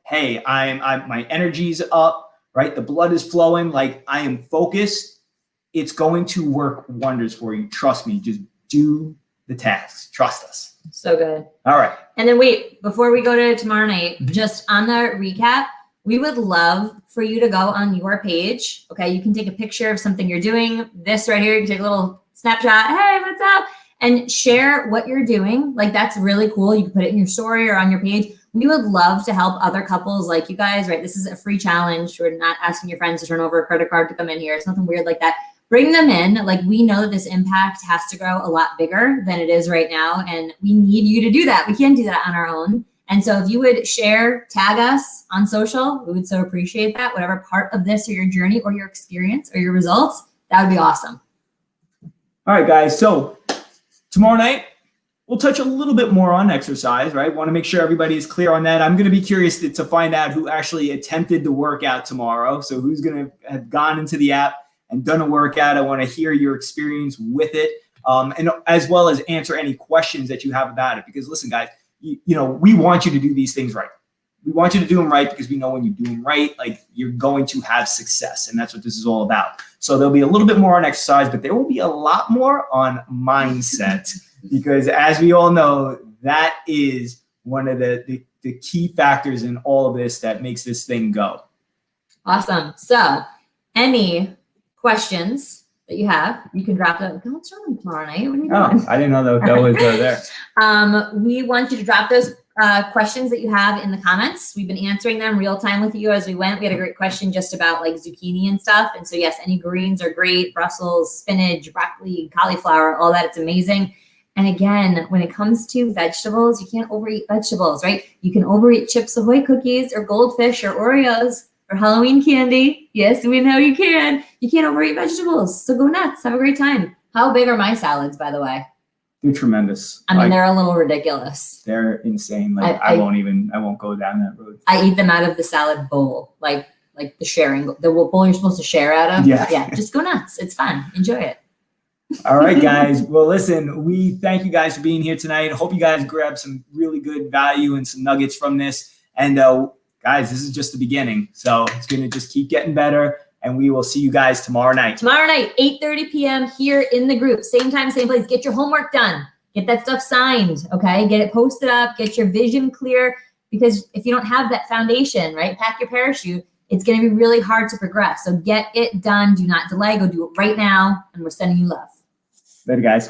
hey, my energy's up, right? The blood is flowing, like I am focused. It's going to work wonders for you. Trust me. Just do the tasks. Trust us. So good. All right. And then wait, before we go to tomorrow night, just on the recap, we would love for you to go on your page. Okay. You can take a picture of something you're doing. This right here, you can take a little snapshot. Hey, what's up? And share what you're doing. Like, that's really cool. You can put it in your story or on your page. We would love to help other couples like you guys, right? This is a free challenge. We're not asking your friends to turn over a credit card to come in here. It's nothing weird like that. Bring them in. Like, we know that this impact has to grow a lot bigger than it is right now. And we need you to do that. We can't do that on our own. And so if you would share, tag us on social, we would so appreciate that. Whatever part of this or your journey or your experience or your results, that would be awesome. All right, guys. So tomorrow night, we'll touch a little bit more on exercise, right? Want to make sure everybody is clear on that. I'm going to be curious to find out who actually attempted the workout tomorrow. So who's going to have gone into the app and done a workout. I want to hear your experience with it, and as well as answer any questions that you have about it. Because listen, guys, you know, we want you to do these things right. We want you to do them right because we know when you do them right, like, you're going to have success. And that's what this is all about. So there'll be a little bit more on exercise, but there will be a lot more on mindset, because as we all know, that is one of the key factors in all of this that makes this thing go. Awesome. So any questions that you have, you can drop them. What's wrong tomorrow night? What are you doing? I didn't know that was there. We want you to drop those questions that you have in the comments. We've been answering them real time with you as we went. We had a great question just about like zucchini and stuff. And so yes, any greens are great. Brussels, spinach, broccoli, cauliflower, all that. It's amazing. And again, when it comes to vegetables, you can't overeat vegetables, right? You can overeat Chips Ahoy cookies or Goldfish or Oreos or Halloween candy. Yes, we know you can. You can't overeat vegetables. So go nuts. Have a great time. How big are my salads, by the way? They're tremendous. I mean, Like, they're a little ridiculous. they're insane. Like I won't go down that road. I eat them out of the salad bowl, like the sharing, the bowl you're supposed to share out of. Yeah. Just go nuts. It's fun. Enjoy it. All right, guys. Well, listen, we thank you guys for being here tonight. Hope you guys grab some really good value and some nuggets from this. And guys, this is just the beginning. So it's going to just keep getting better. And we will see you guys tomorrow night. Tomorrow night, 8:30 p.m. here in the group. Same time, same place. Get your homework done. Get that stuff signed, okay? Get it posted up. Get your vision clear. Because if you don't have that foundation, right, pack your parachute, it's going to be really hard to progress. So get it done. Do not delay. Go do it right now. And we're sending you love. Later, guys.